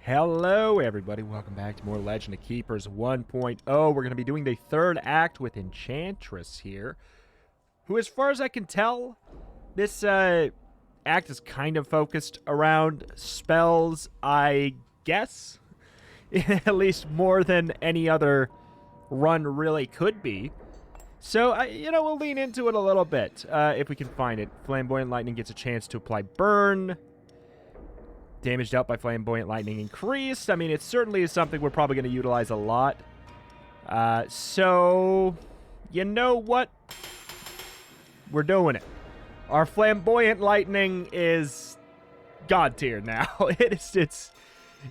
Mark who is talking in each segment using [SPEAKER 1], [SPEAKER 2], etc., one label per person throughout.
[SPEAKER 1] Hello everybody, welcome back to more Legend of Keepers 1.0. We're going to be doing the third act with Enchantress here, who, as far as I can tell, this act is kind of focused around spells, I guess. At least more than any other run really could be. So, we'll lean into it a little bit, if we can find it. Flamboyant Lightning gets a chance to apply Burn. Damage dealt by Flamboyant Lightning increased. I mean, it certainly is something we're probably going to utilize a lot. So, you know what? We're doing it. Our Flamboyant Lightning is God tier now. It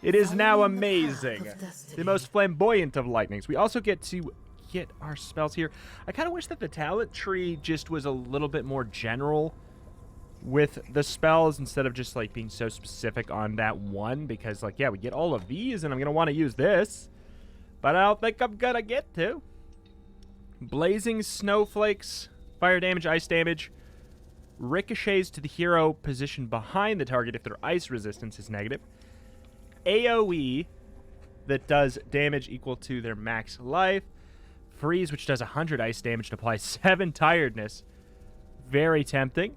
[SPEAKER 1] is now amazing. The most flamboyant of lightnings. We also get to get our spells here. I kind of wish that the talent tree just was a little bit more general with the spells instead of just like being so specific on that one, because like, yeah, we get all of these and I'm gonna want to use this, but I don't think I'm gonna get to. Blazing snowflakes, fire damage, ice damage, ricochets to the hero positioned behind the target if their ice resistance is negative. AoE that does damage equal to their max life. Freeze, which does 100 ice damage to apply 7 tiredness. Very tempting.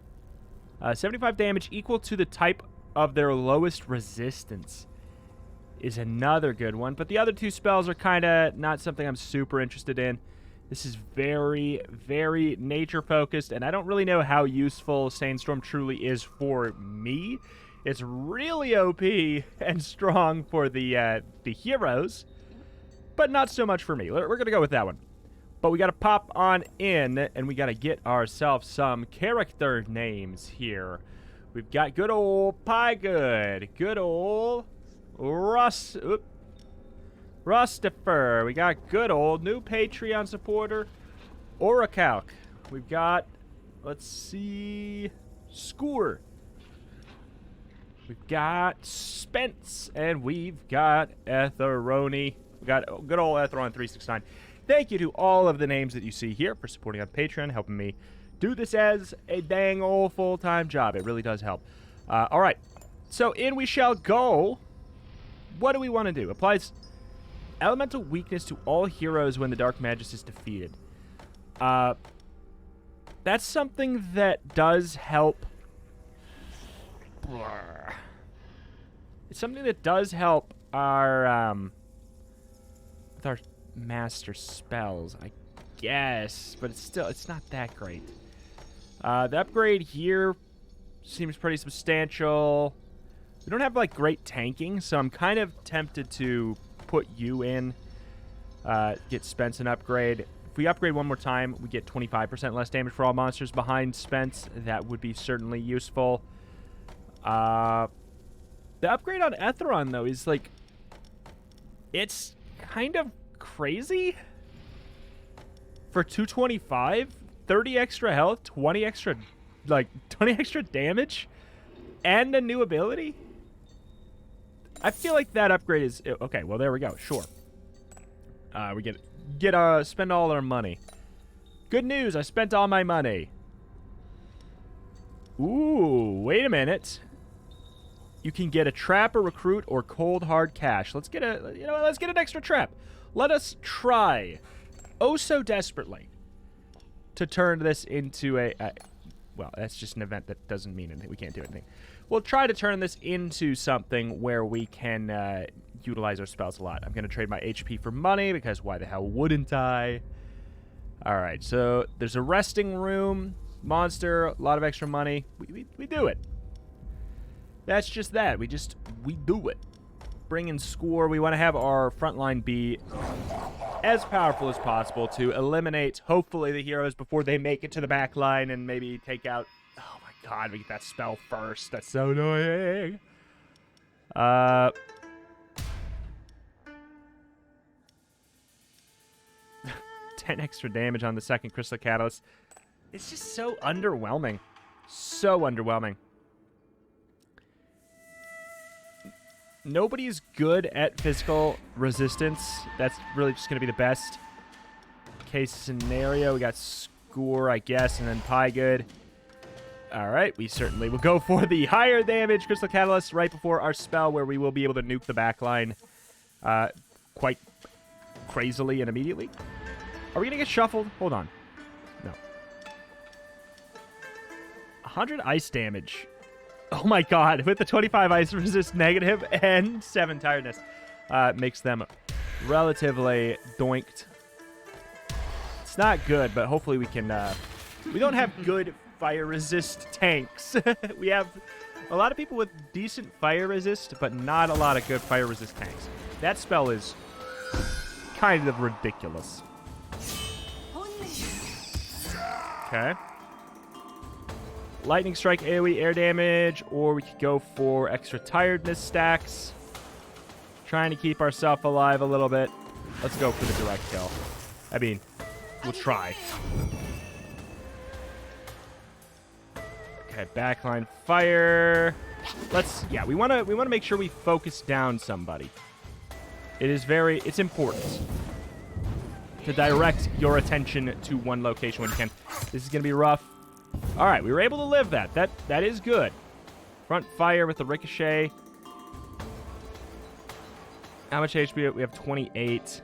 [SPEAKER 1] 75 damage equal to the type of their lowest resistance is another good one. But the other two spells are kind of not something I'm super interested in. This is very, very nature-focused, and I don't really know how useful Sandstorm truly is for me. It's really OP and strong for the heroes, but not so much for me. We're going to go with that one. But we got to pop on in, and we got to get ourselves some character names here. We've got good old Piegood, good old Rustifer. We got good old new Patreon supporter, Oracalc. We've got, let's see, Scour. We've got Spence, and we've got Etheroni. We got good old Etheron369. Thank you to all of the names that you see here for supporting on Patreon, helping me do this as a dang old full-time job. It really does help. All right, so in we shall go. What do we want to do? Applies elemental weakness to all heroes when the Dark Magus is defeated. That's something that does help. It's something that does help our with our master spells, I guess, but it's not that great. The upgrade here seems pretty substantial. We don't have like great tanking, so I'm kind of tempted to put you in, get Spence an upgrade. If we upgrade one more time, we get 25% less damage for all monsters behind Spence. That would be certainly useful. The upgrade on Etheron, though, is like, it's kind of crazy. For 225, 30 extra health, 20 extra damage, and a new ability. I feel like that upgrade is okay. Well, there we go. Sure. We spend all our money. Good news, I spent all my money. Ooh, wait a minute. You can get a trap, a recruit, or cold hard cash. Let's get let's get an extra trap. Let us try, oh so desperately, to turn this into well, that's just an event that doesn't mean anything. We can't do anything. We'll try to turn this into something where we can utilize our spells a lot. I'm going to trade my HP for money, because why the hell wouldn't I? All right, so there's a resting room, monster, a lot of extra money. We do it. That's just that. We do it. Bring in Score. We want to have our front line be as powerful as possible to eliminate, hopefully, the heroes before they make it to the back line and maybe take out... Oh my god, we get that spell first. That's so annoying. 10 extra damage on the second Crystal Catalyst. It's just so underwhelming. So underwhelming. Nobody's good at physical resistance. That's really just going to be the best case scenario. We got Score, I guess, and then Piegood. All right, we certainly will go for the higher damage Crystal Catalyst right before our spell, where we will be able to nuke the backline quite crazily and immediately. Are we going to get shuffled? Hold on. No. 100 ice damage. Oh my god, with the 25 ice resist negative and 7 tiredness. Makes them relatively doinked. It's not good, but hopefully we can... we don't have good fire resist tanks. We have a lot of people with decent fire resist, but not a lot of good fire resist tanks. That spell is kind of ridiculous. Okay. Lightning Strike, AoE air damage, or we could go for extra tiredness stacks. Trying to keep ourselves alive a little bit. Let's go for the direct kill. I mean, we'll try. Okay, backline fire. Yeah, we want to make sure we focus down somebody. It's important to direct your attention to one location when you can. This is going to be rough. All right, we were able to live that. That is good. Front fire with the ricochet. How much HP? We have 28.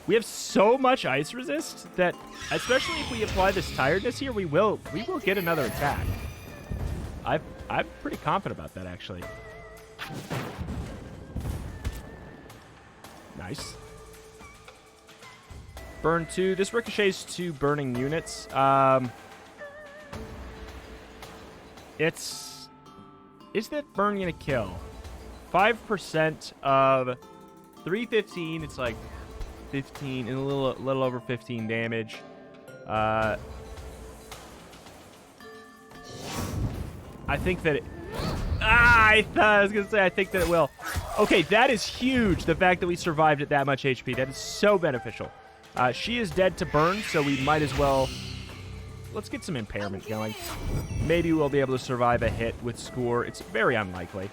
[SPEAKER 1] We have so much ice resist that, especially if we apply this tiredness here, we will get another attack. I'm pretty confident about that, actually. Nice. Burn 2. This ricochets 2 burning units. Is that burn gonna kill? 5% of 315. It's like 15 and a little over 15 damage. I think that it... I was going to say I think that it will. Okay, that is huge, the fact that we survived at that much HP. That is so beneficial. She is dead to burn, so we might as well... Let's get some impairment going. Maybe we'll be able to survive a hit with score. It's very unlikely.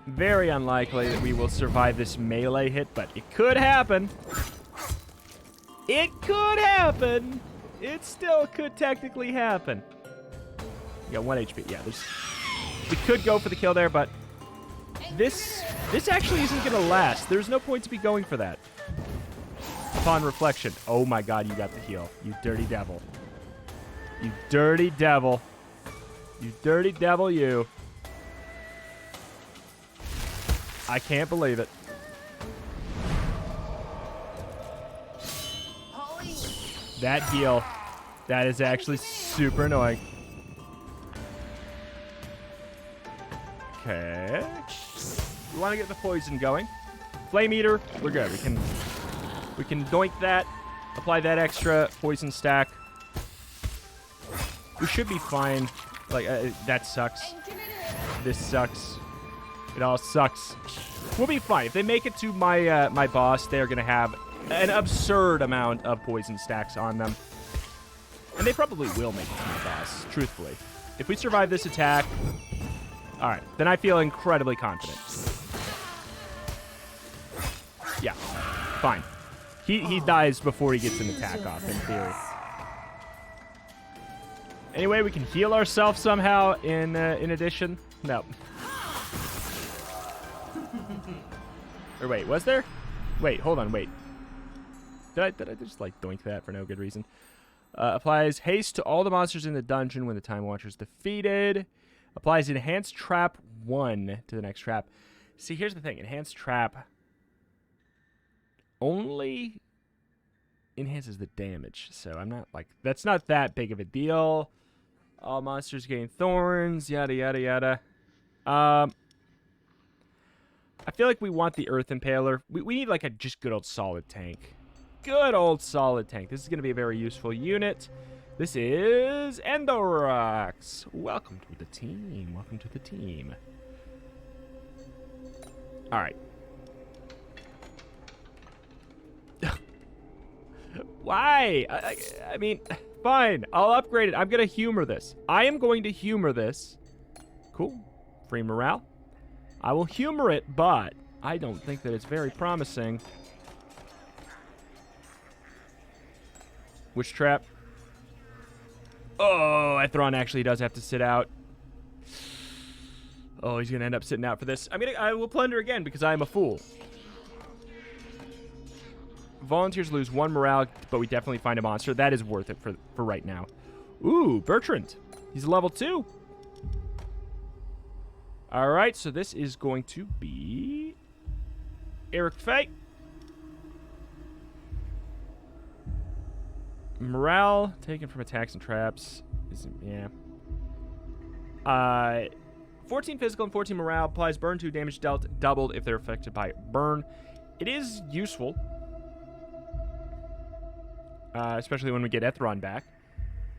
[SPEAKER 1] Very unlikely that we will survive this melee hit, but it could happen. It could happen. It still could technically happen. We got 1 HP. Yeah, we could go for the kill there, but this actually isn't going to last. There's no point to be going for that. Upon reflection. Oh my god, you got the heal. You dirty devil. You dirty devil. You dirty devil, you. I can't believe it. That heal. That is actually super annoying. Okay. We want to get the poison going. Flame Eater, we're good. We can doink that. Apply that extra poison stack. We should be fine. Like, that sucks. This sucks. It all sucks. We'll be fine. If they make it to my my boss, they're going to have an absurd amount of poison stacks on them. And they probably will make it to my boss, truthfully. If we survive this attack... Alright, then I feel incredibly confident. Yeah, fine. He dies before he gets an attack off, in theory. Anyway, we can heal ourselves somehow in addition. No. Or wait, was there? Wait, hold on, wait. Did I just, like, doink that for no good reason? Applies haste to all the monsters in the dungeon when the Time Watcher is defeated. Applies Enhanced Trap 1 to the next trap. See, here's the thing. Enhanced Trap only enhances the damage. So I'm not, like... That's not that big of a deal. All monsters gain thorns, yada, yada, yada. I feel like we want the Earth Impaler. We need, like, a just good old solid tank. Good old solid tank. This is going to be a very useful unit. This is Endorox. Welcome to the team. Welcome to the team. All right. Why? I mean, fine. I'll upgrade it. I'm going to humor this. I am going to humor this. Cool. Free morale. I will humor it, but I don't think that it's very promising. Witch trap. Oh, Ethron actually does have to sit out. Oh, he's going to end up sitting out for this. I will plunder again because I am a fool. Volunteers lose 1 morale, but we definitely find a monster. That is worth it for right now. Ooh, Bertrand. He's level 2. All right, so this is going to be Eric Fay. Morale taken from attacks and traps. Yeah. 14 physical and 14 morale. Applies burn 2, damage dealt doubled if they're affected by burn. It is useful. Especially when we get Ethron back,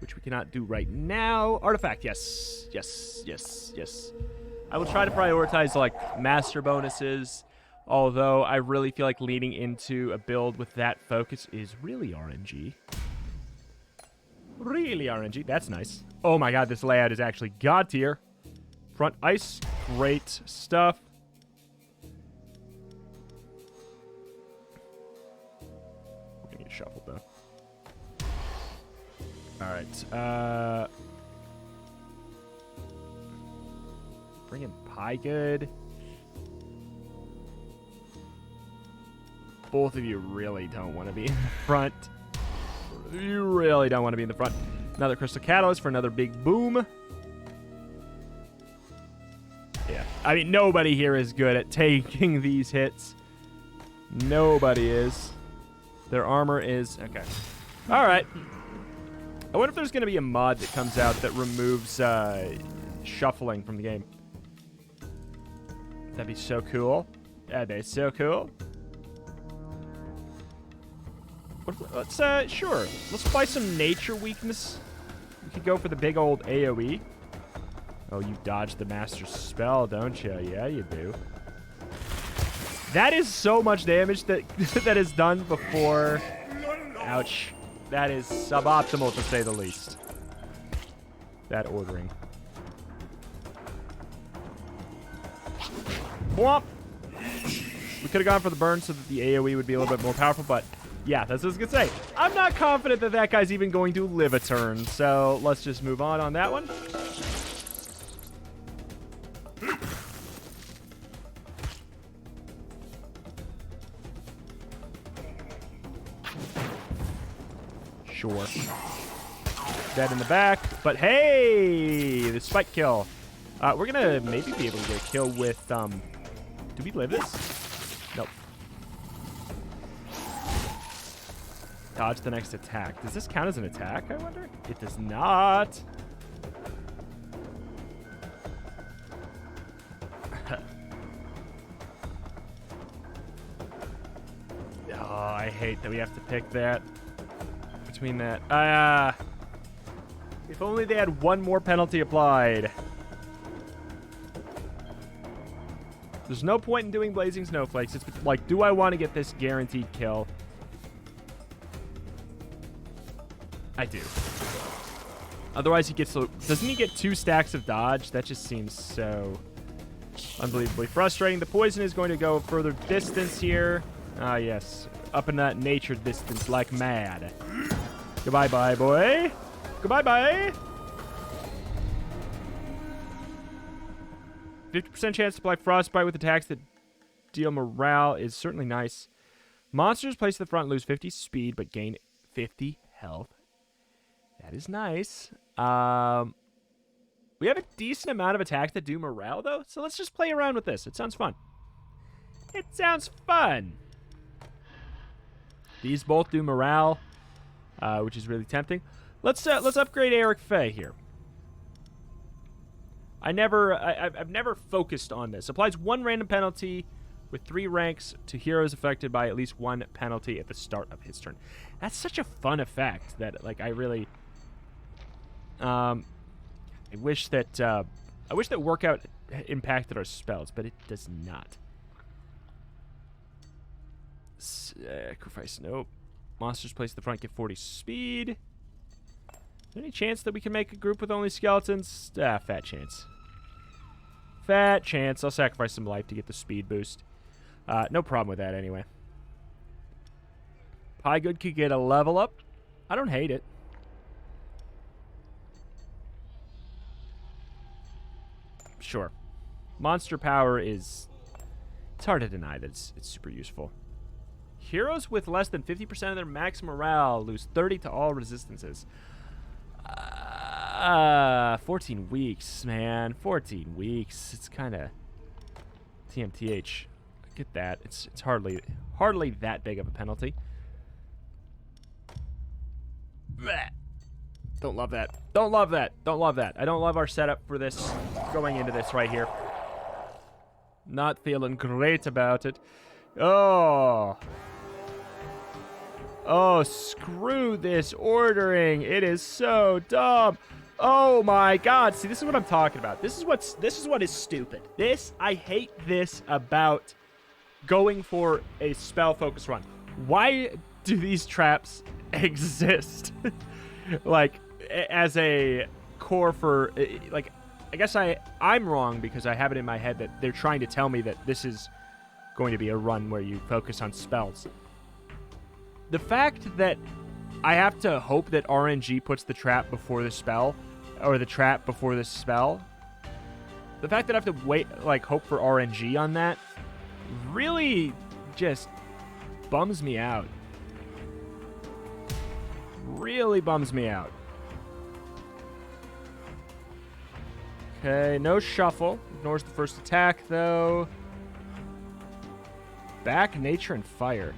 [SPEAKER 1] which we cannot do right now. Artifact, yes. Yes, yes, yes. I will try to prioritize, like, master bonuses, although I really feel like leading into a build with that focus is really RNG. Really RNG. That's nice. Oh my god, this layout is actually god tier. Front ice, great stuff. We're gonna get shuffled, though. Alright, bring in Piegood. Both of you really don't want to be in the front. You really don't want to be in the front. Another Crystal Catalyst for another big boom. Yeah, I mean, nobody here is good at taking these hits. Nobody is. Their armor is... Okay. Alright. I wonder if there's going to be a mod that comes out that removes shuffling from the game. That'd be so cool. That'd be so cool. Let's, sure. Let's apply some nature weakness. We could go for the big old AoE. Oh, you dodged the master spell, don't you? Yeah, you do. That is so much damage that that is done before. Ouch. That is suboptimal, to say the least. That ordering. Whomp! We could have gone for the burn so that the AoE would be a little bit more powerful, but yeah, that's what I was going to say. I'm not confident that that guy's even going to live a turn, so let's just move on that one. Sure. Dead in the back, but hey, the spike kill. We're gonna maybe be able to get a kill with, do we live this? Nope. Dodge the next attack. Does this count as an attack, I wonder? It does not. Oh, I hate that we have to pick that. Between that. If only they had one more penalty applied. There's no point in doing Blazing Snowflakes. It's like, do I want to get this guaranteed kill? I do. Otherwise, he gets... Doesn't he get 2 stacks of dodge? That just seems so unbelievably frustrating. The poison is going to go further distance here. Ah, yes. Up in that nature distance like mad. Goodbye-bye, boy. Goodbye-bye. 50% chance to apply Frostbite with attacks that deal morale is certainly nice. Monsters placed at the front lose 50 speed, but gain 50 health. That is nice. We have a decent amount of attacks that do morale, though, so let's just play around with this. It sounds fun. It sounds fun. These both do morale, which is really tempting. Let's upgrade Eric Fay here. I've never focused on this. Applies 1 random penalty with 3 ranks to heroes affected by at least 1 penalty at the start of his turn. That's such a fun effect that, like, I really... I wish that Workout impacted our spells, but it does not. Sacrifice, nope. Monsters placed at the front get 40 speed. Is there any chance that we can make a group with only skeletons? Fat chance. Fat chance. I'll sacrifice some life to get the speed boost. No problem with that anyway. Piegood could get a level up. I don't hate it. Sure. Monster power is... It's hard to deny that it's super useful. Heroes with less than 50% of their max morale lose 30 to all resistances. 14 weeks, man. 14 weeks. It's kind of TMTH. I get that. It's hardly that big of a penalty. Blech. Don't love that. Don't love that. Don't love that. I don't love our setup for this, going into this right here. Not feeling great about it. Oh. Oh, screw this ordering. It is so dumb. Oh my god. See, this is what I'm talking about. This is what is stupid. I hate this about going for a spell focus run. Why do these traps exist? Like, as a core for, like, I guess I'm wrong because I have it in my head that they're trying to tell me that this is going to be a run where you focus on spells. The fact that I have to hope that RNG puts the trap before the spell, or the trap before the spell, the fact that I have to wait, like, hope for RNG on that, really just bums me out. Really bums me out. Okay, no shuffle. Ignores the first attack, though. Back, nature, and fire.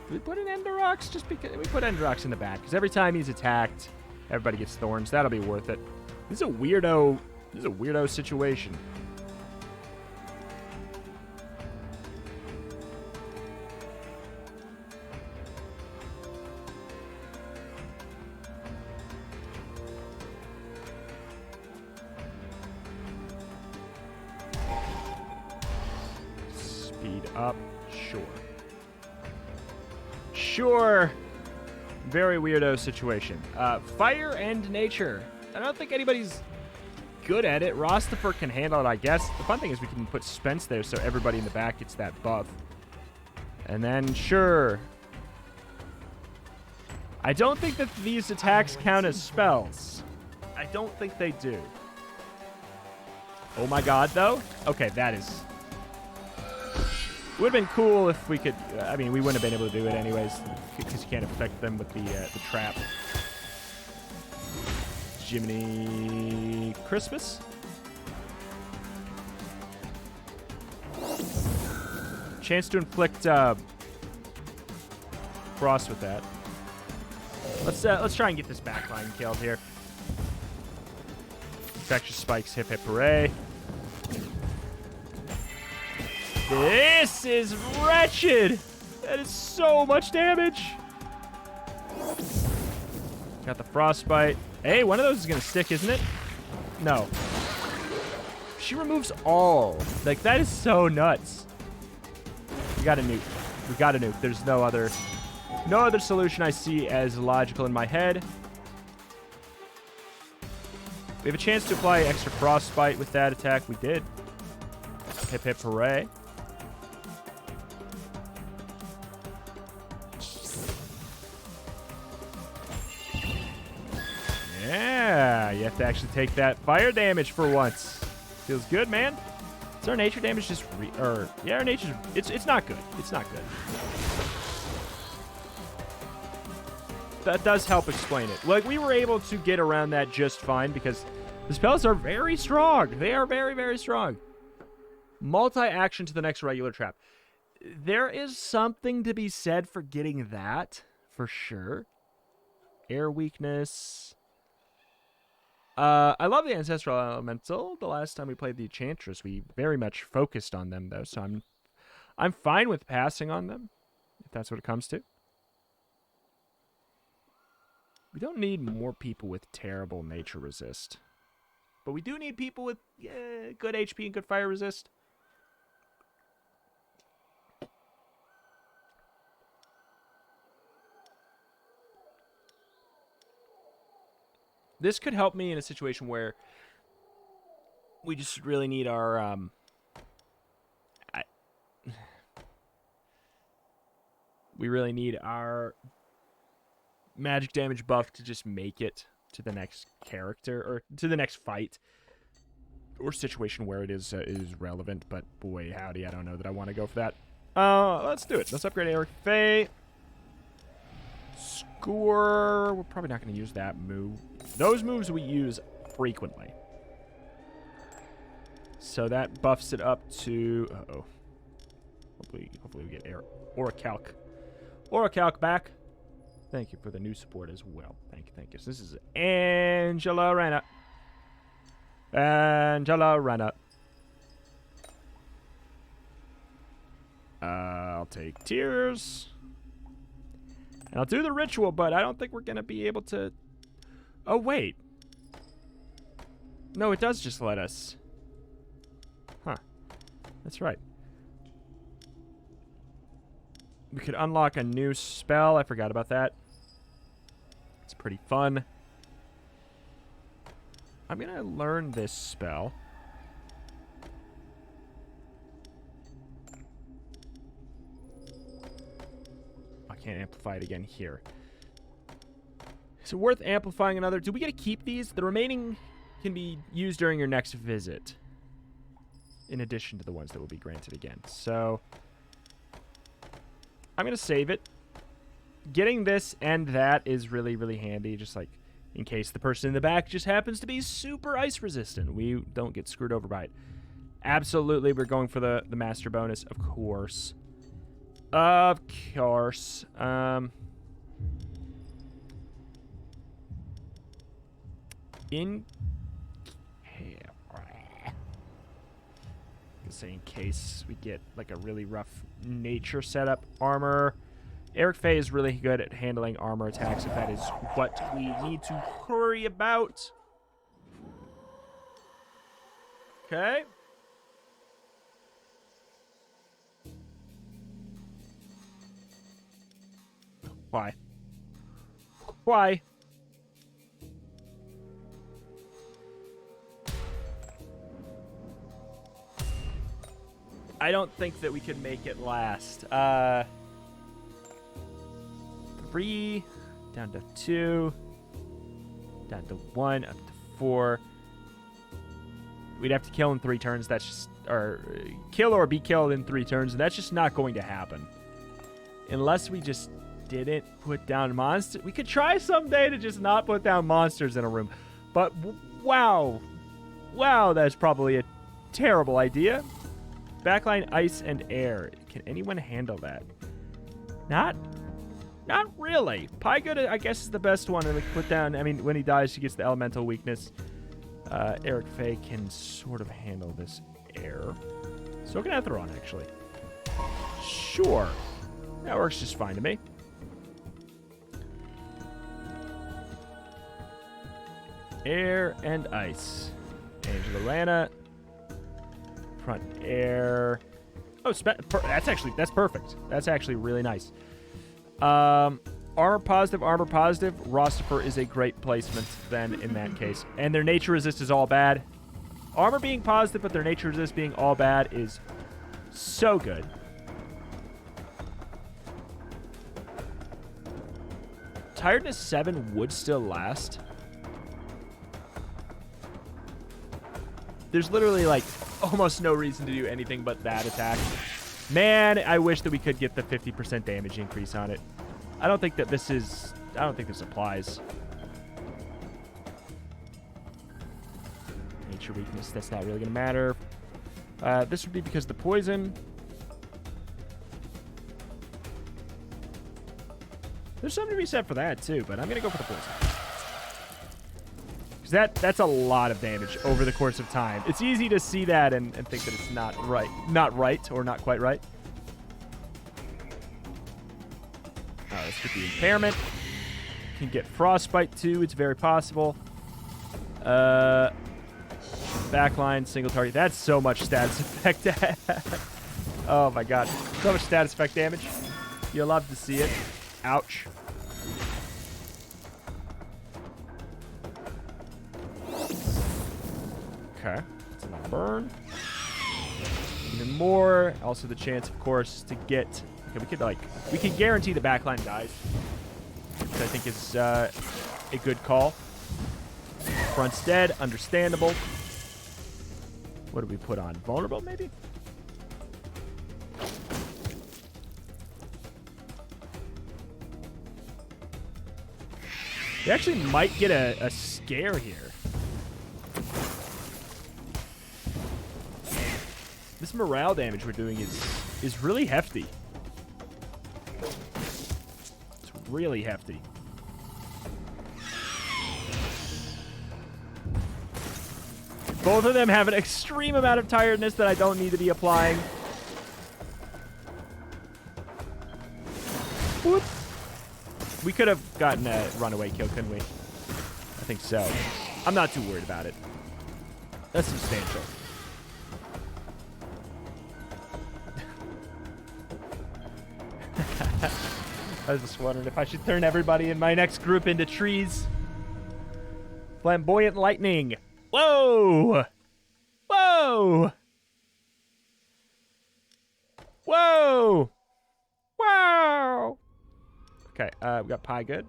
[SPEAKER 1] Did we put an Enderox? Just because we put Enderox in the back, because every time he's attacked, everybody gets thorns. That'll be worth it. This is a weirdo situation. Up, sure. Sure. Very weirdo situation. Fire and nature. I don't think anybody's good at it. Rostifer can handle it, I guess. The fun thing is we can put Spence there so everybody in the back gets that buff. And then, sure. I don't think that these attacks count as spells. I don't think they do. Oh my god, though. Okay, that is... It would have been cool if we could... I mean, we wouldn't have been able to do it anyways, because you can't affect them with the trap. Jiminy Christmas. Chance to inflict frost with that. Let's try and get this backline killed here. Infectious spikes, hip hip hooray. This is wretched! That is so much damage! Got the frostbite. Hey, one of those is gonna stick, isn't it? No. She removes all. Like, that is so nuts. We got a nuke. We got a nuke. There's no other solution I see as logical in my head. We have a chance to apply extra frostbite with that attack. We did. Hip hip hooray. Yeah, you have to actually take that fire damage for once. Feels good, man. Is our nature damage just yeah, our nature, it's not good. It's not good. That does help explain it. Like, we were able to get around that just fine because the spells are very strong. They are very, very strong. Multi-action to the next regular trap. There is something to be said for getting that, for sure. Air weakness. I love the Ancestral Elemental. The last time we played the Enchantress, we very much focused on them, though, so I'm fine with passing on them, if that's what it comes to. We don't need more people with terrible nature resist. But we do need people with good HP and good fire resist. This could help me in a situation where we just really need our we really need our magic damage buff to just make it to the next character or to the next fight or situation where it is relevant. But boy, howdy, I don't know that I want to go for that. Let's do it. Let's upgrade Eric Faye. Score. We're probably not going to use that move. Those moves we use frequently. So that buffs it up to... Uh-oh. Hopefully we get Oracalc back. Thank you for the new support as well. Thank you. So this is Angela Rana. I'll take tears. And I'll do the ritual, but I don't think we're going to be able to... Oh, wait. No, it does just let us... Huh. That's right. We could unlock a new spell. I forgot about that. It's pretty fun. I'm going to learn this spell. I can't amplify it again here. Is it worth amplifying another? Do we get to keep these? The remaining can be used during your next visit, in addition to the ones that will be granted again. So I'm going to save it. Getting this and that is really, really handy, just like in case the person in the back just happens to be super ice resistant. We don't get screwed over by it. Absolutely, we're going for the master bonus, of course. Of course. In case we get like a really rough nature setup. Armor. Eric Faye is really good at handling armor attacks, if that is what we need to worry about. Okay. Why? Why? I don't think that we could make it last. 3, down to 2, down to 1, up to 4. We'd have to kill in 3 turns. That's just, or kill or be killed in 3 turns, and that's just not going to happen. Unless we just didn't put down monsters. We could try someday to just not put down monsters in a room. But wow. Wow, that's probably a terrible idea. Backline ice and air. Can anyone handle that? Not really. Piegood, I guess, is the best one. And we can put down, I mean, when he dies, he gets the elemental weakness. Eric Faye can sort of handle this air. So can Etheron, actually. Sure. That works just fine to me. Air and ice. Angela Rana. Front air. Oh, that's perfect. That's actually really nice. Armor positive. Rostifer is a great placement then in that case. And their nature resist is all bad. Armor being positive, but their nature resist being all bad is so good. Tiredness 7 would still last. There's literally like almost no reason to do anything but that attack. Man, I wish that we could get the 50% damage increase on it. I don't think this applies. Nature weakness, that's not really going to matter. This would be because of the poison. There's something to be said for that, too, but I'm going to go for the poison. Because that's a lot of damage over the course of time. It's easy to see that and think that it's not right. Not right, or not quite right. Let's get the impairment. Can get frostbite, too. It's very possible. Backline, single target. That's so much status effect. Oh, my God. So much status effect damage. You'll love to see it. Ouch. Okay. It's a burn. Even more. Also the chance, of course, to get... Okay, we can guarantee the backline dies. I think is a good call. Front's dead. Understandable. What do we put on? Vulnerable, maybe? We actually might get a scare here. This morale damage we're doing is really hefty. It's really hefty. Both of them have an extreme amount of tiredness that I don't need to be applying. Whoop. We could have gotten a runaway kill, couldn't we? I think so. I'm not too worried about it. That's substantial. I was just wondering if I should turn everybody in my next group into trees. Flamboyant lightning. Whoa! Whoa! Whoa! Wow! Okay, we got Piegood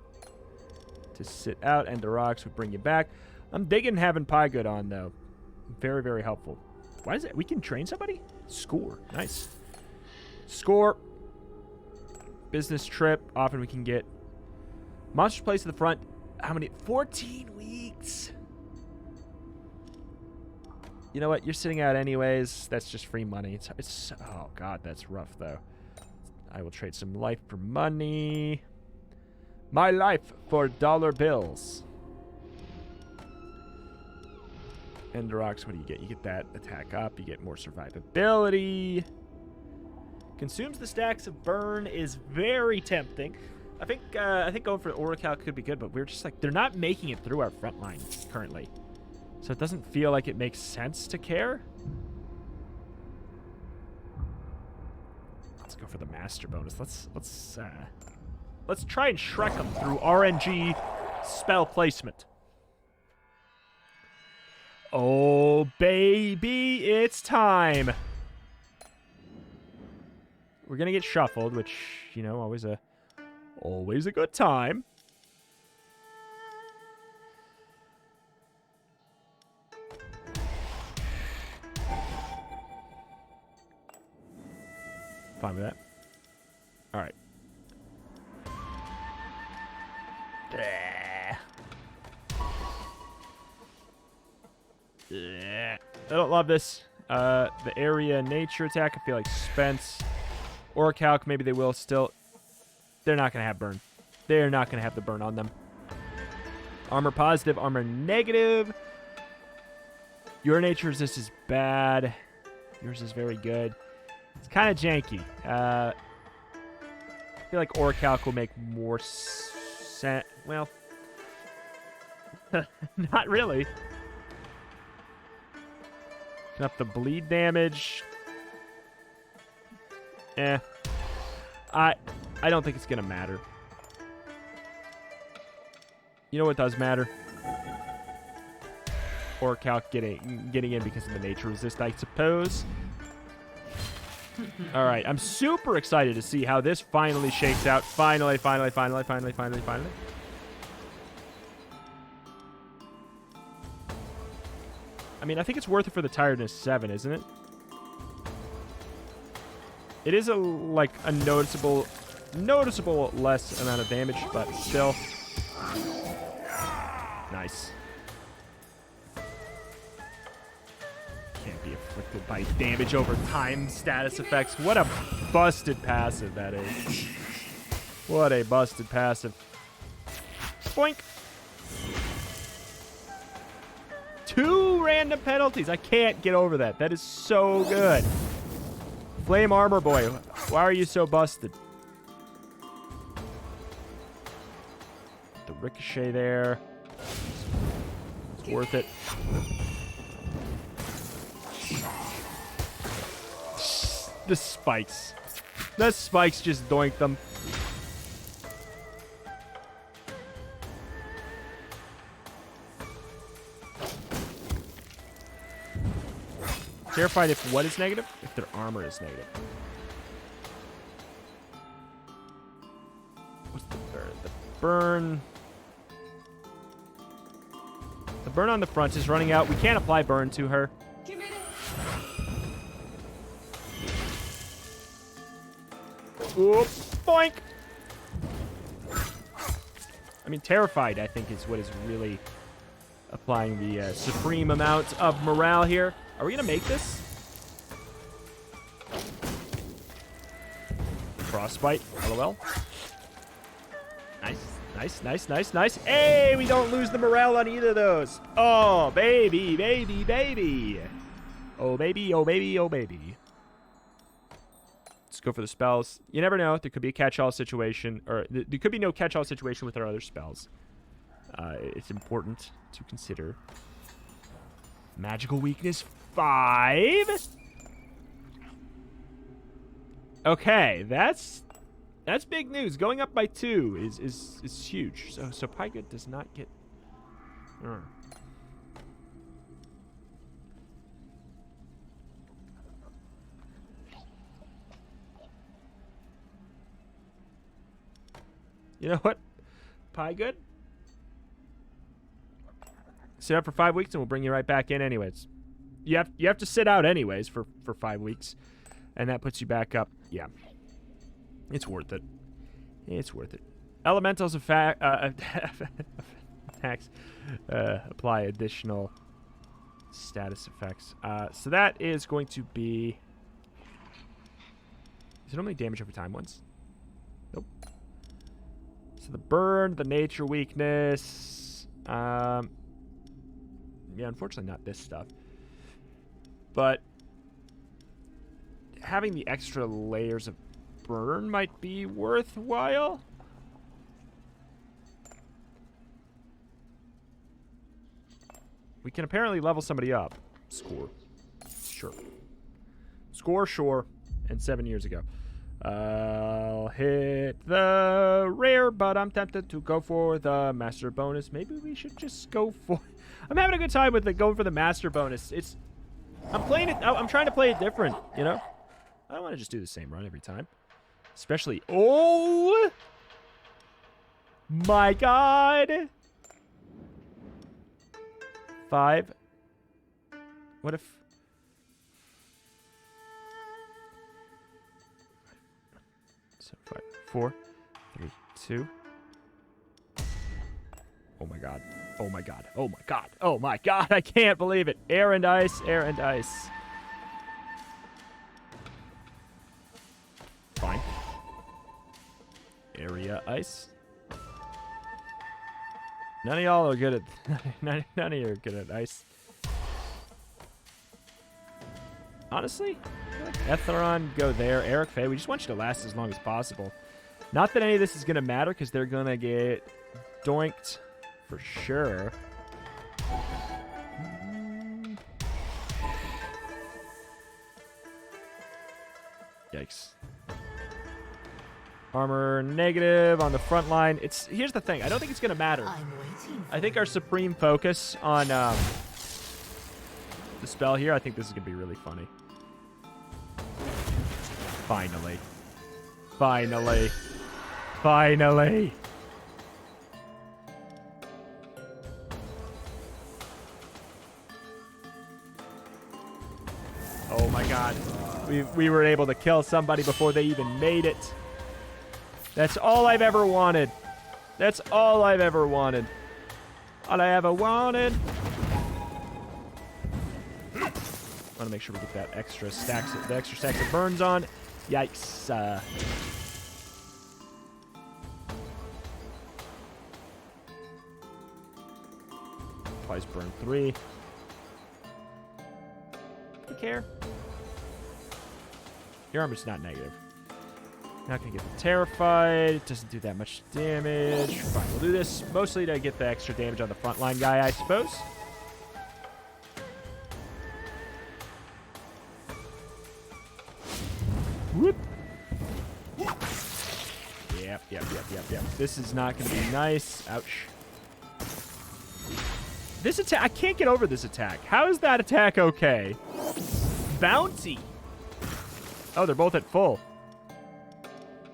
[SPEAKER 1] to sit out, and the rocks would bring you back. I'm digging having Piegood on, though. Very, very helpful. Why is it? We can train somebody? Score. Nice. Score. Business trip. Often we can get monster place to the front. How many? 14 weeks. You know what? You're sitting out anyways. That's just free money. It's oh, God, that's rough, though. I will trade some life for money. My life for dollar bills. And the rocks, what do you get? You get that attack up. You get more survivability. Consumes the stacks of burn is very tempting. I think going for Orichalc could be good, but we're just like, they're not making it through our front line currently. So it doesn't feel like it makes sense to care. Let's go for the master bonus. Let's try and Shrek them through RNG spell placement. Oh, baby, it's time. We're going to get shuffled, which, you know, always a good time. Fine with that. All right. I don't love this. The area nature attack, I feel like Spence or Calc, maybe they will still. They're not going to have burn. They're not going to have the burn on them. Armor positive, armor negative. Your nature resist is bad. Yours is very good. It's kind of janky. I feel like Orichalc will make more sense. Well, not really. Up the bleed damage. I don't think it's gonna matter. You know what does matter? Orichalc getting in because of the nature resist, I suppose. All right, I'm super excited to see how this finally shakes out. Finally. I mean, I think it's worth it for the tiredness 7, isn't it? It is a noticeable less amount of damage, but still. Nice. Can't be afflicted by damage over time status effects. What a busted passive that is. What a busted passive. Boink. 2 random penalties. I can't get over that. That is so good. Flame Armor Boy, why are you so busted? The ricochet there. It's worth it. The spikes. The spikes just doinked them. Terrified if what is negative? If their armor is negative. What's the burn. The burn on the front is running out. We can't apply burn to her. Oop, boink. I mean, terrified, I think, is what is really applying the supreme amount of morale here. Are we going to make this? Frostbite, LOL. Nice, nice, nice, nice, nice. Hey, we don't lose the morale on either of those. Oh, baby, baby, baby. Oh, baby, oh, baby, oh, baby. Let's go for the spells. You never know. There could be a catch-all situation, or there could be no catch-all situation with our other spells. It's important to consider. Magical weakness 5. Okay, that's big news. Going up by 2 is huge. So Piegood does not get. You know what, Piegood? Sit out for 5 weeks, and we'll bring you right back in anyways. You have to sit out anyways for 5 weeks, and that puts you back up. Yeah, it's worth it. It's worth it. Elementals attacks apply additional status effects. So that is going to be. Is it only damage over time once? Nope. So the burn, the nature weakness. Yeah, unfortunately not this stuff. But having the extra layers of burn might be worthwhile. We can apparently level somebody up. Score. Sure. Score, sure. And 7 years ago. I'll hit the rare, but I'm tempted to go for the master bonus. Maybe we should just go for... I'm having a good time with going for the master bonus. I'm playing it... I'm trying to play it different, you know? I don't want to just do the same run every time. Especially... Oh! My God! 5. What if... So 5, 4, 3, 2. Oh my God. Oh my God. Oh my God. Oh my God. I can't believe it. Air and ice. Air and ice. Fine. Area ice. None of y'all are good at... none of you are good at ice. Honestly, Etheron, go there. Eric Faye, we just want you to last as long as possible. Not that any of this is going to matter, because they're going to get doinked for sure. Yikes. Armor negative on the front line. Here's the thing. I don't think it's going to matter. I think our supreme focus on the spell here, I think this is going to be really funny. Finally. Finally. Finally. Oh my God. We were able to kill somebody before they even made it. That's all I've ever wanted. That's all I've ever wanted. All I ever wanted. I want to make sure we get that extra stacks of burns on. Yikes. Applies burn 3. Who care? Your armor's not negative. Not gonna get terrified. It doesn't do that much damage. Fine, we'll do this mostly to get the extra damage on the frontline guy, I suppose. Whoop. Yep. This is not gonna be nice. Ouch. This attack, I can't get over this attack. How is that attack okay? Bounty. Oh, they're both at full.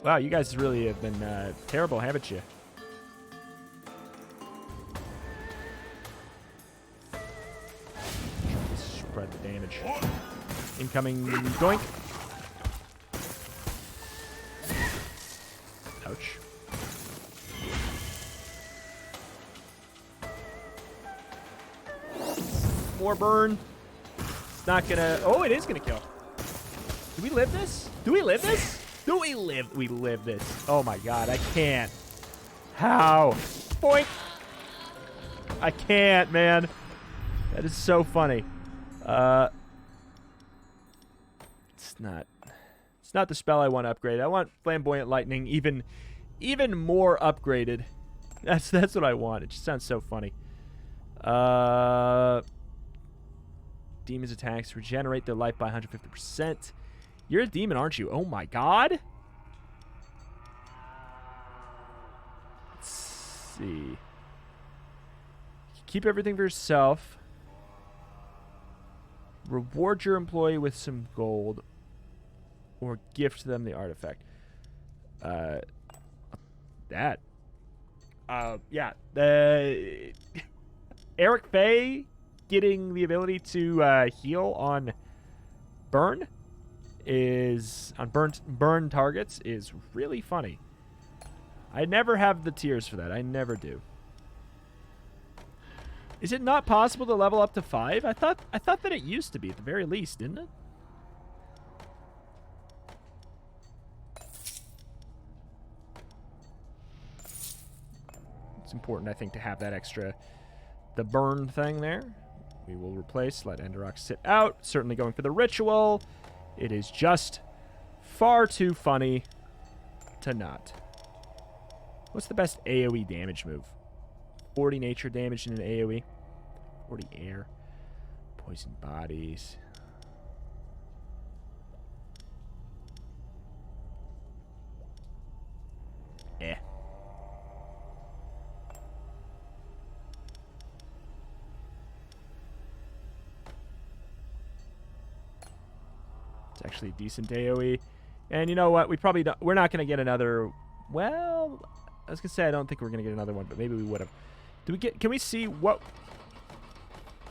[SPEAKER 1] Wow, you guys really have been terrible, haven't you? spread the damage. Incoming doink. Ouch. More burn. It's not gonna... Oh, it is gonna kill. Do we live this? Do we live this? Do we live? We live this. Oh my god, I can't. How? Boink. I can't, man. That is so funny. It's not the spell I want to upgrade. I want Flamboyant Lightning even more upgraded. That's what I want. It just sounds so funny. Demon's attacks regenerate their life by 150%. You're a demon, aren't you? Oh my god. Let's see. Keep everything for yourself. Reward your employee with some gold. Or gift them the artifact. That. Yeah. Eric Faye getting the ability to heal on burn burn targets is really funny. I never have the tiers for that. I never do. Is it not possible to level up to 5? I thought that it used to be at the very least, didn't it? It's important, I think, to have that extra, the burn thing there. We will replace, let Enderock sit out. Certainly going for the ritual. It is just far too funny to not. What's the best AoE damage move? 40 nature damage in an AoE. 40 air. Poison bodies. Eh. It's actually a decent AoE. And you know what? We're not going to get another... Well, I was going to say I don't think we're going to get another one, but maybe we would have. Can we see what...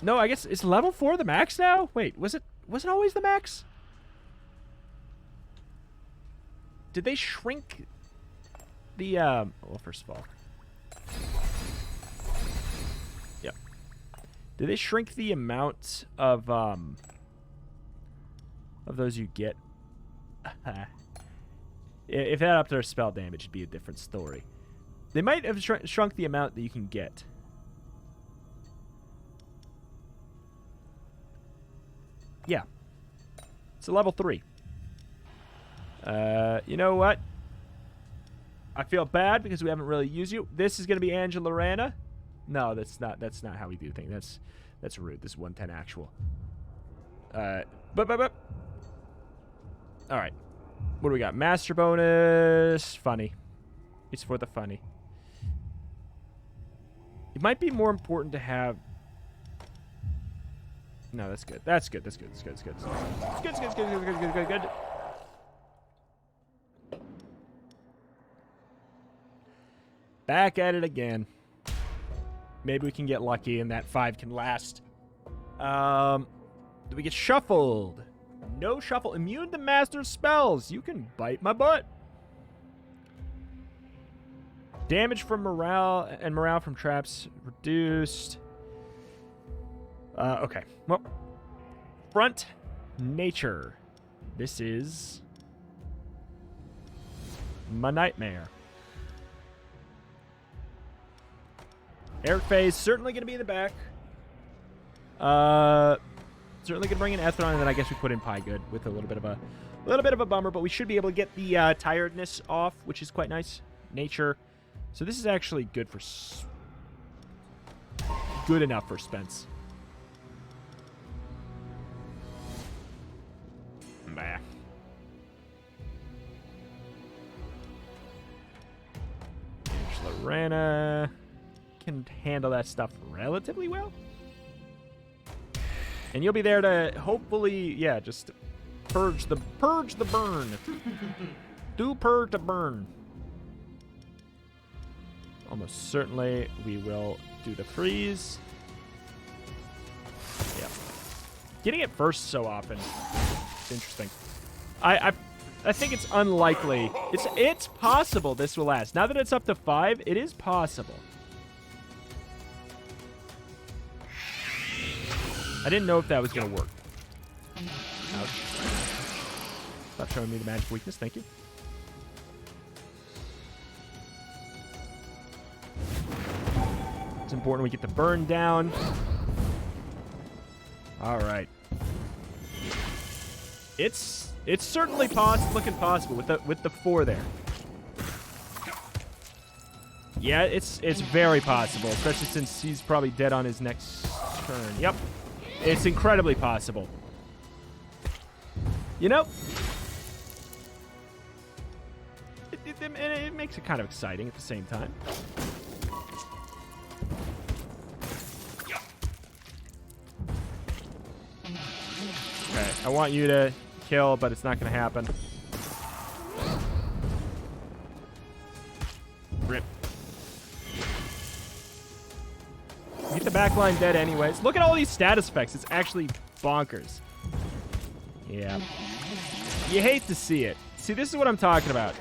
[SPEAKER 1] No, I guess, is level 4 the max now? Wait, was it always the max? Did they shrink the, well, first of all. Yep. Did they shrink the amount of those you get? If that upped their spell damage, it'd be a different story. They might have shrunk the amount that you can get. Yeah. It's a level 3. You know what? I feel bad because we haven't really used you. This is going to be Angela Rana. No, that's not how we do things. That's rude. This is 110 actual. All right. What do we got? Master bonus. Funny. It's for the funny. It might be more important to have... No, that's good. That's good. That's good. That's good. That's good. That's good. Back at it again. Maybe we can get lucky and that 5 can last. Do we get shuffled? No shuffle. Immune to master spells. You can bite my butt. Damage from morale and morale from traps reduced. Okay. Well, front nature. This is my nightmare. Eric Faye's certainly going to be in the back. Certainly going to bring in Ethron, and then I guess we put in Piegood with a little bit of a bummer, but we should be able to get the tiredness off, which is quite nice. Nature. So this is actually good for good enough for Spence. Bah. Lorena can handle that stuff relatively well. And you'll be there to hopefully, yeah, just purge the burn. Do purge the burn. Almost certainly we will do the freeze. Yep. Getting it first so often. It's interesting. I think it's unlikely. It's possible this will last. Now that it's up to 5, it is possible. I didn't know if that was going to work. Ouch. Stop showing me the magic weakness. Thank you. It's important we get the burn down. All right. It's certainly looking possible with the 4 there. Yeah, it's very possible, especially since he's probably dead on his next turn. Yep. It's incredibly possible. You know, it makes it kind of exciting at the same time. Okay, I want you to kill, but it's not going to happen. Rip. Get the backline dead anyways. Look at all these status effects. It's actually bonkers. Yeah. You hate to see it. See, this is what I'm talking about.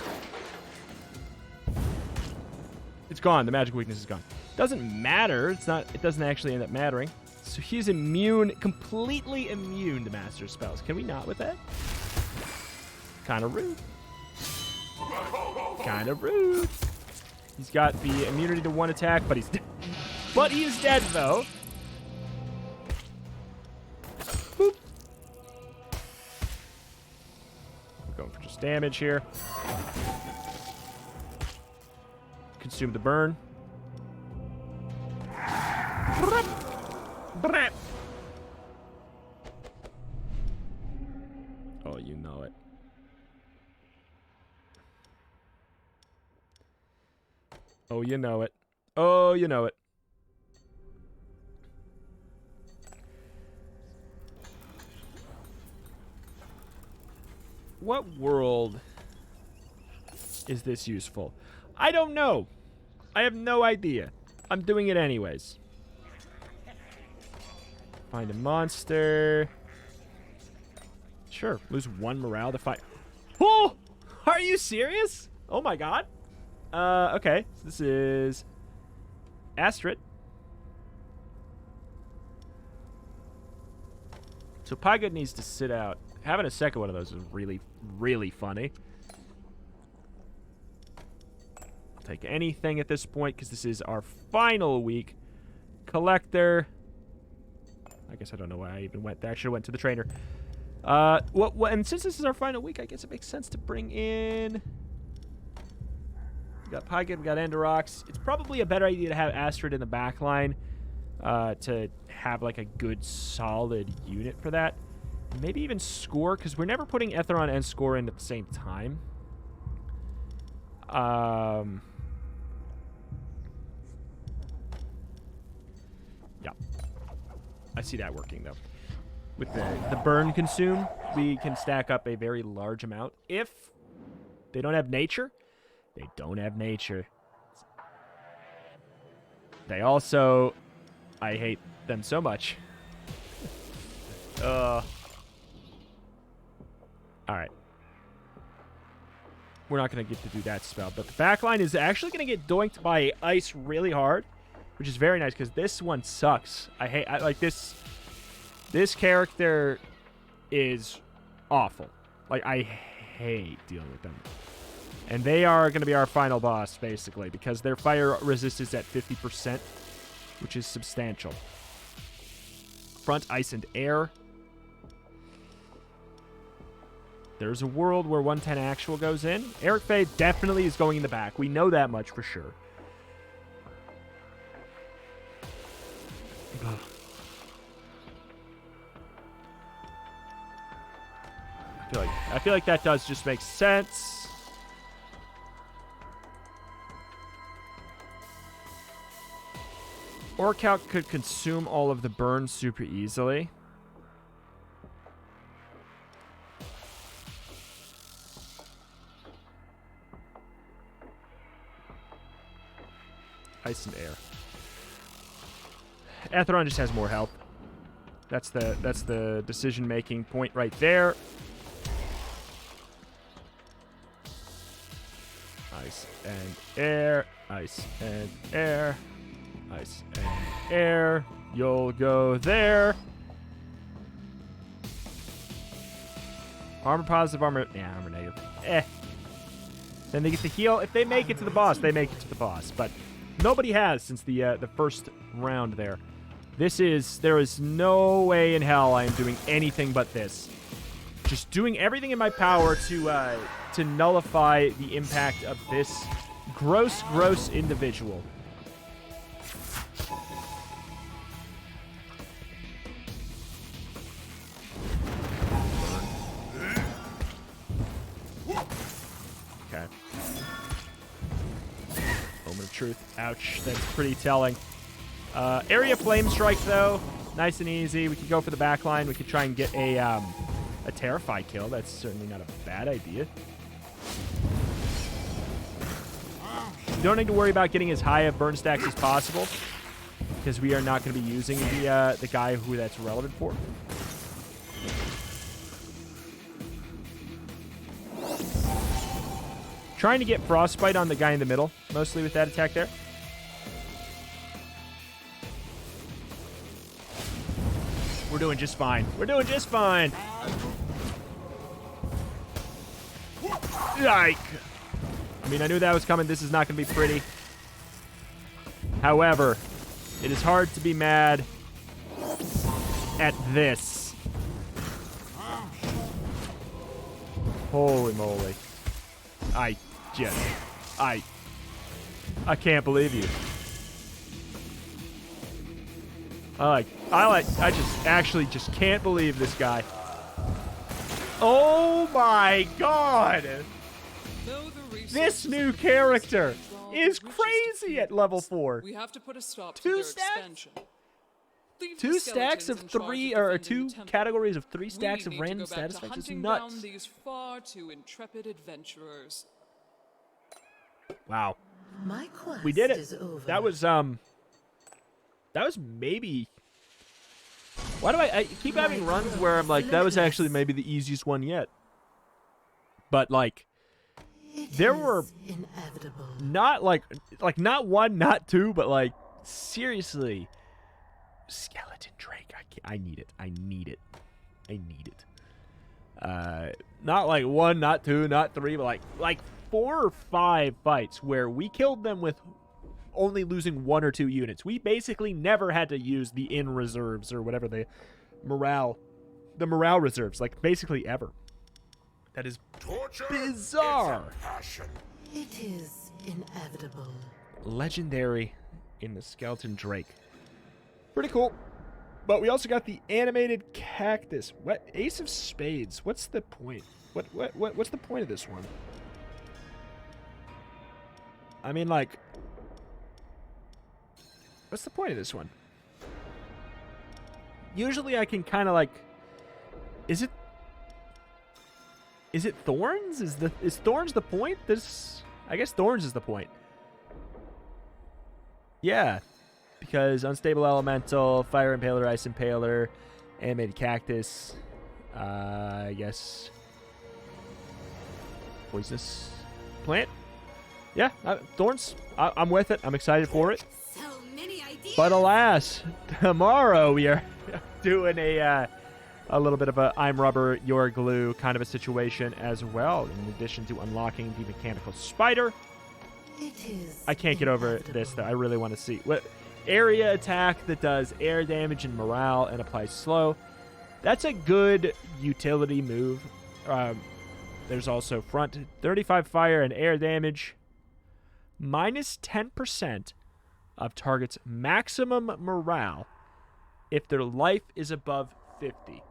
[SPEAKER 1] It's gone. The magic weakness is gone. Doesn't matter. It doesn't actually end up mattering. So he's immune, completely immune to master spells. Can we not with that? Kind of rude. Kind of rude. He's got the immunity to 1 attack, but he's dead. But he is dead, though. Boop. Going for just damage here. Consume the burn. Oh, you know it. Oh, you know it. Oh, you know it. What world is this useful? I don't know. I have no idea. I'm doing it anyways. Find a monster. Sure. Lose 1 morale to fight. Oh! Are you serious? Oh my god. Okay. So this is Astrid. So Piegood needs to sit out. Having a second one of those is really, really funny. I'll take anything at this point because this is our final week. Collector. I guess I don't know why I even went there. I should have went to the trainer. And since this is our final week, I guess it makes sense to bring in... We got Piegood, we got Enderox. It's probably a better idea to have Astrid in the back line to have like a good, solid unit for that. Maybe even Score, because we're never putting Etheron and Score in at the same time. Yeah. I see that working, though. With the burn consume, we can stack up a very large amount. If they don't have nature, they don't have nature. They also... I hate them so much. Alright. We're not going to get to do that spell. But the backline is actually going to get doinked by ice really hard. Which is very nice, because this one sucks. I like this. This character is awful. Like, I hate dealing with them. And they are going to be our final boss, basically, because their fire resistance at 50%, which is substantial. Front, ice, and air. There's a world where 110 actual goes in. Eric Faye definitely is going in the back. We know that much for sure. I feel like that does just make sense. Orcalc could consume all of the burn super easily. Ice and air. Etheron just has more health. That's the decision-making point right there. Ice and air, ice and air, ice and air. You'll go there. Armor positive, armor... Yeah, armor negative. Then they get to heal. If they make it to the boss, they make it to the boss. But nobody has since the first round there. There is no way in hell I am doing anything but this. Just doing everything in my power to nullify the impact of this gross individual. Okay. Moment of truth. Ouch. That's pretty telling. Area Flame Strike, though. Nice and easy. We could go for the back line. We could try and get a Terrify kill. That's certainly not a bad idea. Don't need to worry about getting as high of burn stacks as possible, because we are not going to be using the guy who that's relevant for. Trying to get Frostbite on the guy in the middle, mostly with that attack there. We're doing just fine. We're doing just fine. Yike. I mean, I knew that was coming. This is not going to be pretty. However, it is hard to be mad at this. Holy moly. I can't believe you. I just can't believe this guy. Oh my god! This new character is crazy at level 4.
[SPEAKER 2] We have to put a stop to
[SPEAKER 1] 2
[SPEAKER 2] their
[SPEAKER 1] stacks?
[SPEAKER 2] expansion. Leave
[SPEAKER 1] 2
[SPEAKER 2] the
[SPEAKER 1] stacks of
[SPEAKER 2] skeletons in charge
[SPEAKER 1] 3
[SPEAKER 2] of
[SPEAKER 1] or
[SPEAKER 2] defending
[SPEAKER 1] 2
[SPEAKER 2] the temple.
[SPEAKER 1] categories of 3
[SPEAKER 2] We
[SPEAKER 1] stacks of
[SPEAKER 2] need to
[SPEAKER 1] random
[SPEAKER 2] go back to
[SPEAKER 1] status effects is
[SPEAKER 2] hunting
[SPEAKER 1] nuts.
[SPEAKER 2] down these far too intrepid adventurers.
[SPEAKER 1] Wow.
[SPEAKER 3] My quest
[SPEAKER 1] We did it.
[SPEAKER 3] is over.
[SPEAKER 1] That was maybe. Why do I keep having runs where I'm like, that was actually maybe the easiest one yet. But like, there were
[SPEAKER 3] inevitable.
[SPEAKER 1] not like not 1, not 2, but like seriously, Skeleton Drake. I need it. I need it. I need it. Not like 1, not 2, not 3, but like 4 or 5 fights where we killed them with only losing 1 or 2 units. We basically never had to use the in reserves or whatever the morale reserves, like basically ever. That is bizarre.
[SPEAKER 3] It is inevitable.
[SPEAKER 1] Legendary in the Skeleton Drake. Pretty cool. But we also got the animated cactus. What? Ace of Spades. What's the point? What's the point of this one? I mean, like, what's the point of this one? Usually I can kind of like, is it Thorns? Is Thorns the point? I guess Thorns is the point. Yeah, because Unstable Elemental, Fire Impaler, Ice Impaler, Animated Cactus, I guess Poisonous Plant. Yeah, Thorns. I'm with it. I'm excited for it.
[SPEAKER 3] So many ideas.
[SPEAKER 1] But alas, tomorrow we are doing a little bit of a I'm rubber, you're glue kind of a situation as well, in addition to unlocking the mechanical spider.
[SPEAKER 3] It is
[SPEAKER 1] I can't get over this, though. I really want to see. What area attack that does air damage and morale and applies slow. That's a good utility move. There's also front 35 fire and air damage. Minus 10% of target's maximum morale if their life is above 50.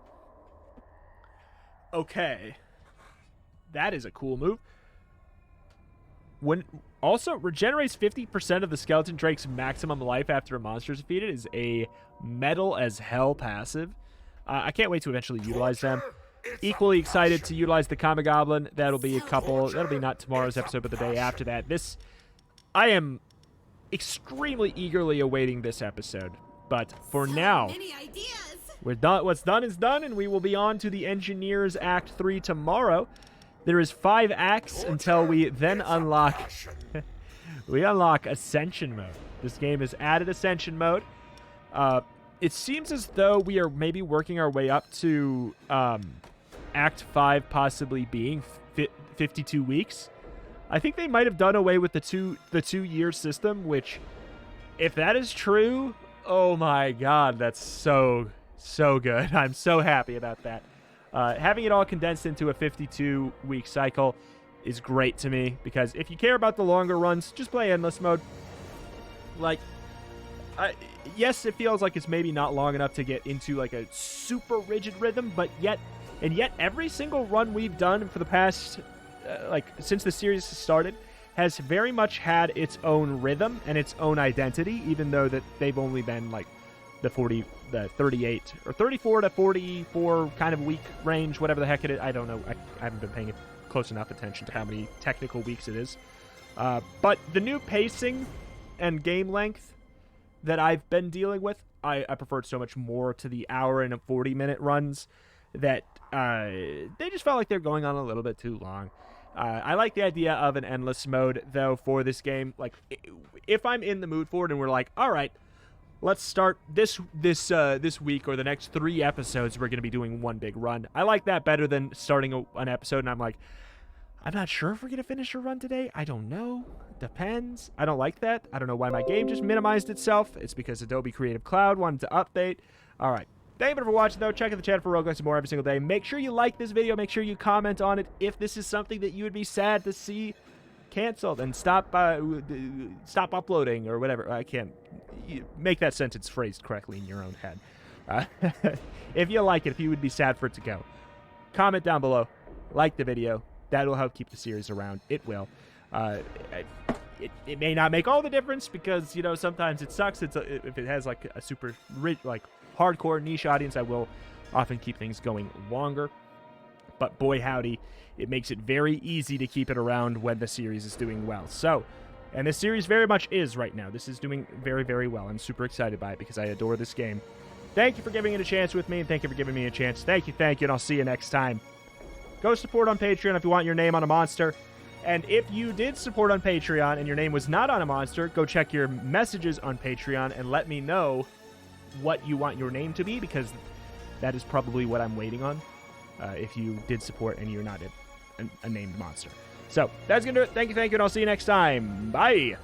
[SPEAKER 1] Okay. That is a cool move. When also regenerates 50% of the Skeleton Drake's maximum life after a monster is defeated is a metal as hell passive. I can't wait to eventually utilize them. Equally excited to utilize the Kama Goblin. That'll be a couple. That'll be not tomorrow's episode, but the day after that. I am extremely eagerly awaiting this episode. But for now, we're done. What's done is done, and we will be on to the Engineers Act 3 tomorrow. There is 5 acts until we then unlock... we unlock Ascension Mode. This game has added Ascension Mode. It seems as though we are maybe working our way up to Act 5 possibly being 52 weeks. I think they might have done away with the 2-year system, which, if that is true, oh my god, that's so good. I'm so happy about that. Having it all condensed into a 52-week cycle is great to me, because if you care about the longer runs, just play Endless Mode. Like, yes, it feels like it's maybe not long enough to get into like a super rigid rhythm, but yet every single run we've done for the past, since the series started, has very much had its own rhythm and its own identity, even though that they've only been like the 38 or 34 to 44 kind of week range, whatever the heck it is. I don't know. I haven't been paying close enough attention to how many technical weeks it is. But the new pacing and game length that I've been dealing with, I prefer it so much more to the hour and 40-minute runs that they just felt like they're going on a little bit too long. I like the idea of an endless mode, though, for this game. Like, if I'm in the mood for it and we're like, all right, let's start this week or the next 3 episodes, we're going to be doing one big run. I like that better than starting an episode and I'm like, I'm not sure if we're going to finish a run today. I don't know. Depends. I don't like that. I don't know why my game just minimized itself. It's because Adobe Creative Cloud wanted to update. All right. Thank you for watching, though. Check out the channel for roguelites and more every single day. Make sure you like this video. Make sure you comment on it if this is something that you would be sad to see canceled, and stop uploading or whatever. I can't make that sentence phrased correctly in your own head. If you like it, if you would be sad for it to go, comment down below. Like the video. That'll help keep the series around. It will. It may not make all the difference because, you know, sometimes it sucks. If it has like a super rich, like hardcore niche audience, I will often keep things going longer. But boy howdy, it makes it very easy to keep it around when the series is doing well. So, and this series very much is right now. This is doing very, very well. I'm super excited by it because I adore this game. Thank you for giving it a chance with me, and thank you for giving me a chance. Thank you, and I'll see you next time. Go support on Patreon if you want your name on a monster. And if you did support on Patreon and your name was not on a monster, go check your messages on Patreon and let me know what you want your name to be, because that is probably what I'm waiting on if you did support and you're not a named monster. So, that's going to do it. Thank you, and I'll see you next time. Bye!